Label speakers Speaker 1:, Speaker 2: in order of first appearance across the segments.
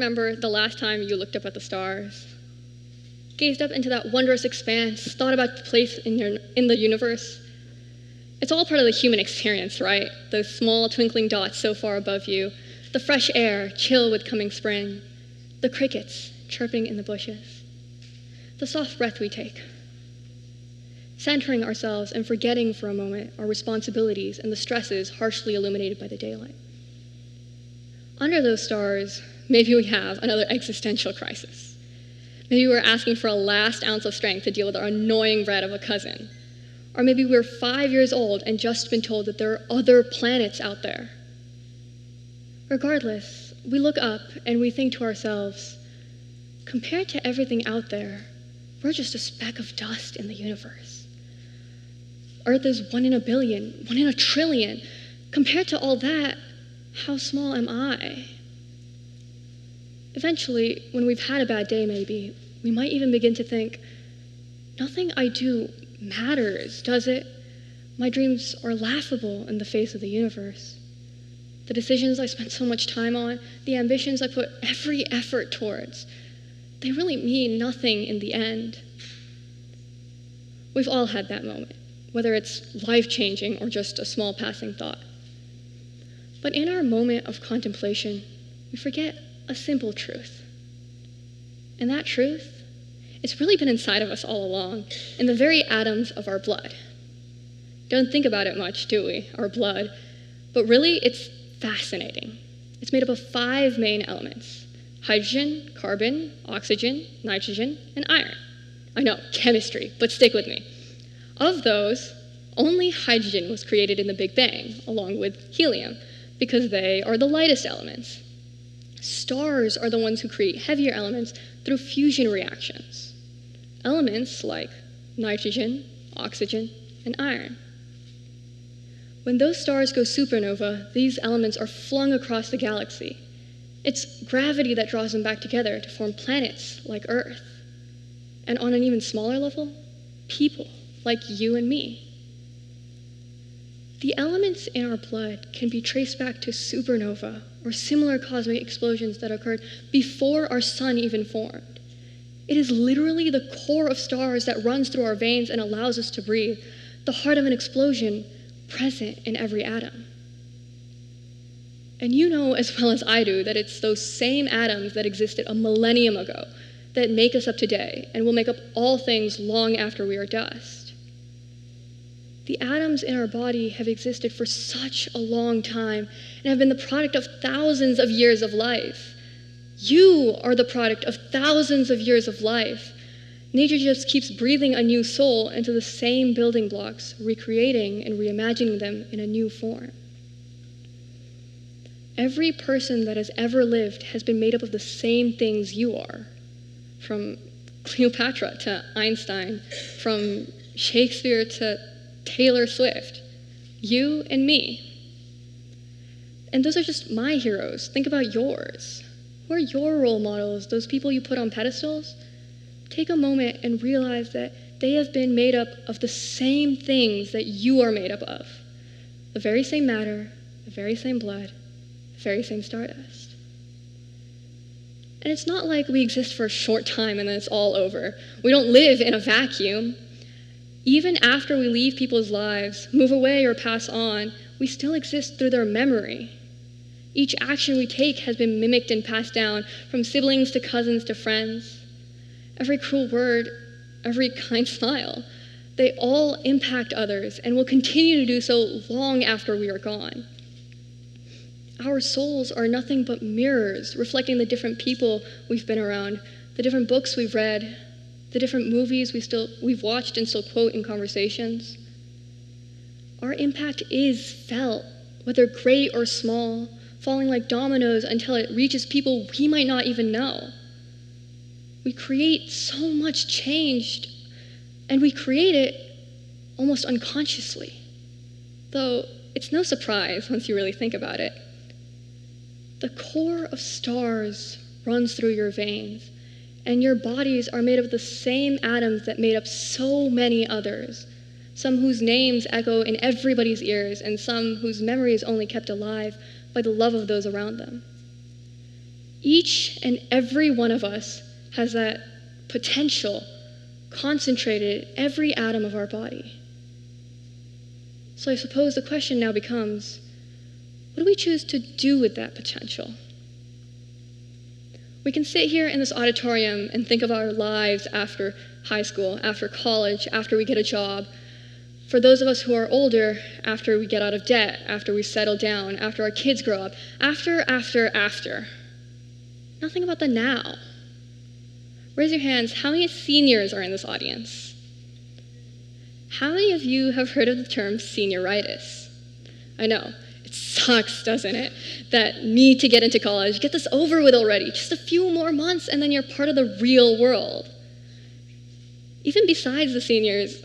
Speaker 1: remember the last time you looked up at the stars? Gazed up into that wondrous expanse, thought about the place in the universe? It's all part of the human experience, right? Those small twinkling dots so far above you, the fresh air, chill with coming spring, the crickets chirping in the bushes, the soft breath we take, centering ourselves and forgetting for a moment our responsibilities and the stresses harshly illuminated by the daylight. Under those stars, maybe we have another existential crisis. Maybe we're asking for a last ounce of strength to deal with our annoying brat of a cousin. Or maybe we're 5 years old and just been told that there are other planets out there. Regardless, we look up and we think to ourselves, compared to everything out there, we're just a speck of dust in the universe. Earth is 1 in a billion, 1 in a trillion. Compared to all that, how small am I? Eventually, when we've had a bad day maybe, we might even begin to think, nothing I do matters, does it? My dreams are laughable in the face of the universe. The decisions I spent so much time on, the ambitions I put every effort towards, they really mean nothing in the end. We've all had that moment, whether it's life-changing or just a small passing thought. But in our moment of contemplation, we forget a simple truth. And that truth, it's really been inside of us all along, in the very atoms of our blood. Don't think about it much, do we, our blood? But really, it's fascinating. It's made up of 5 main elements: hydrogen, carbon, oxygen, nitrogen, and iron. I know, chemistry, but stick with me. Of those, only hydrogen was created in the Big Bang, along with helium, because they are the lightest elements. Stars are the ones who create heavier elements through fusion reactions. Elements like nitrogen, oxygen, and iron. When those stars go supernova, these elements are flung across the galaxy. It's gravity that draws them back together to form planets like Earth. And on an even smaller level, people like you and me. The elements in our blood can be traced back to supernova or similar cosmic explosions that occurred before our sun even formed. It is literally the core of stars that runs through our veins and allows us to breathe, the heart of an explosion present in every atom. And you know as well as I do that it's those same atoms that existed a millennium ago that make us up today and will make up all things long after we are dust. The atoms in our body have existed for such a long time and have been the product of thousands of years of life. You are the product of thousands of years of life. Nature just keeps breathing a new soul into the same building blocks, recreating and reimagining them in a new form. Every person that has ever lived has been made up of the same things you are. From Cleopatra to Einstein, from Shakespeare to Taylor Swift, you and me. And those are just my heroes. Think about yours. Who are your role models, those people you put on pedestals? Take a moment and realize that they have been made up of the same things that you are made up of. The very same matter, the very same blood, the very same stardust. And it's not like we exist for a short time and then it's all over. We don't live in a vacuum. Even after we leave people's lives, move away or pass on, we still exist through their memory. Each action we take has been mimicked and passed down, from siblings to cousins to friends. Every cruel word, every kind smile, they all impact others and will continue to do so long after we are gone. Our souls are nothing but mirrors reflecting the different people we've been around, the different books we've read, the different movies we've watched and still quote in conversations. Our impact is felt, whether great or small, falling like dominoes until it reaches people we might not even know. We create so much change, and we create it almost unconsciously, though it's no surprise once you really think about it. The core of stars runs through your veins, and your bodies are made of the same atoms that made up so many others, some whose names echo in everybody's ears, and some whose memory is only kept alive by the love of those around them. Each and every one of us has that potential concentrated in every atom of our body. So I suppose the question now becomes, what do we choose to do with that potential? We can sit here in this auditorium and think of our lives after high school, after college, after we get a job. For those of us who are older, after we get out of debt, after we settle down, after our kids grow up, after. Nothing about the now. Raise your hands. How many seniors are in this audience? How many of you have heard of the term senioritis? I know, it sucks, doesn't it? That need to get into college, get this over with already, just a few more months and then you're part of the real world. Even besides the seniors,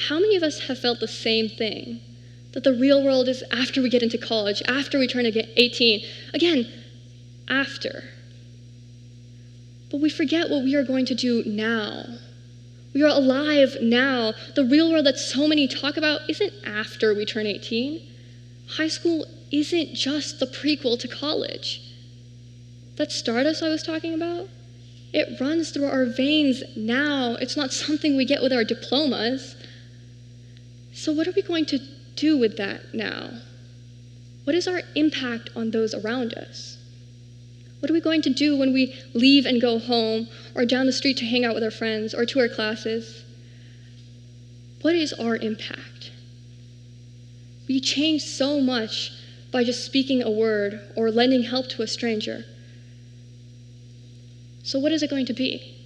Speaker 1: how many of us have felt the same thing? That the real world is after we get into college, after we turn 18. Again, after. But we forget what we are going to do now. We are alive now. The real world that so many talk about isn't after we turn 18. High school isn't just the prequel to college. That stardust I was talking about, it runs through our veins now. It's not something we get with our diplomas. So what are we going to do with that now? What is our impact on those around us? What are we going to do when we leave and go home, or down the street to hang out with our friends, or to our classes? What is our impact? We change so much by just speaking a word or lending help to a stranger. So what is it going to be?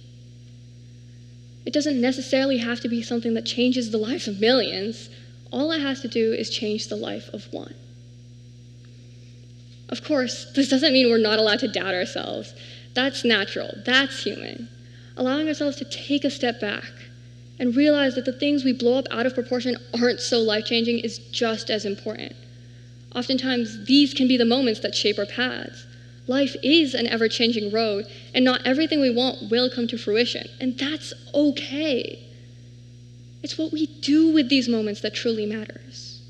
Speaker 1: It doesn't necessarily have to be something that changes the lives of millions. All it has to do is change the life of one. Of course, this doesn't mean we're not allowed to doubt ourselves. That's natural. That's human. Allowing ourselves to take a step back and realize that the things we blow up out of proportion aren't so life-changing is just as important. Oftentimes, these can be the moments that shape our paths. Life is an ever-changing road, and not everything we want will come to fruition, and that's okay. It's what we do with these moments that truly matters.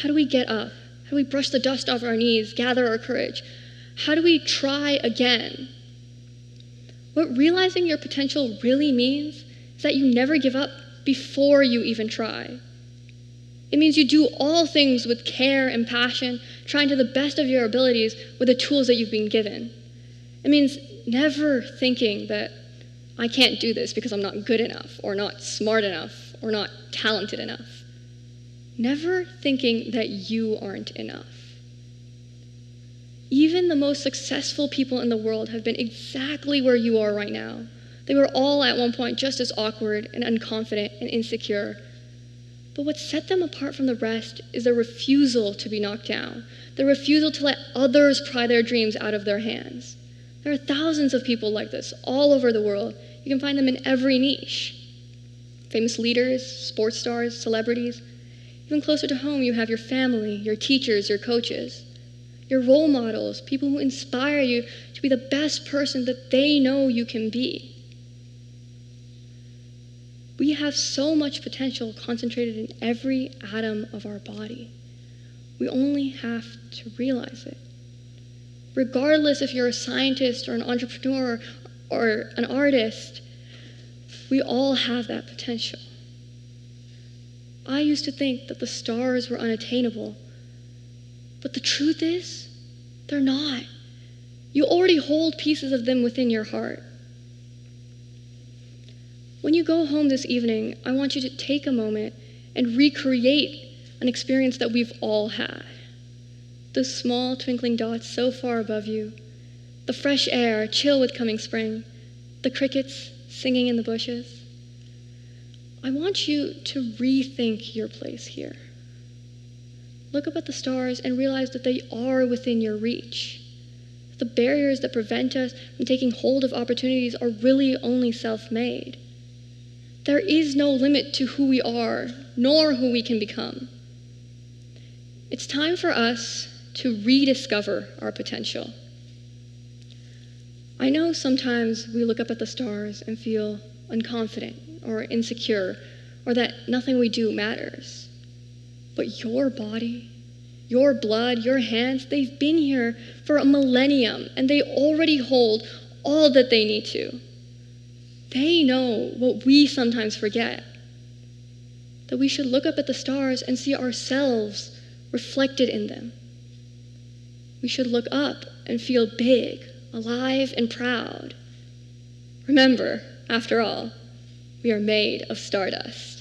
Speaker 1: How do we get up? How do we brush the dust off our knees, gather our courage? How do we try again? What realizing your potential really means is that you never give up before you even try. It means you do all things with care and passion, trying to the best of your abilities with the tools that you've been given. It means never thinking that I can't do this because I'm not good enough, or not smart enough, or not talented enough. Never thinking that you aren't enough. Even the most successful people in the world have been exactly where you are right now. They were all at one point just as awkward and unconfident and insecure. But what set them apart from the rest is their refusal to be knocked down, their refusal to let others pry their dreams out of their hands. There are thousands of people like this all over the world. You can find them in every niche. Famous leaders, sports stars, celebrities. Even closer to home, you have your family, your teachers, your coaches, your role models, people who inspire you to be the best person that they know you can be. We have so much potential concentrated in every atom of our body. We only have to realize it. Regardless if you're a scientist or an entrepreneur or an artist, we all have that potential. I used to think that the stars were unattainable, but the truth is, they're not. You already hold pieces of them within your heart. When you go home this evening, I want you to take a moment and recreate an experience that we've all had. Those small twinkling dots so far above you, the fresh air, chill with coming spring, the crickets singing in the bushes. I want you to rethink your place here. Look up at the stars and realize that they are within your reach. The barriers that prevent us from taking hold of opportunities are really only self-made. There is no limit to who we are, nor who we can become. It's time for us to rediscover our potential. I know sometimes we look up at the stars and feel unconfident or insecure, or that nothing we do matters. But your body, Your blood, your hands, they've been here for a millennium, and they already hold all that they need to. They know what we sometimes forget, that we should look up at the stars and see ourselves reflected in them. We should look up and feel big, alive, and proud. Remember, after all, we are made of stardust.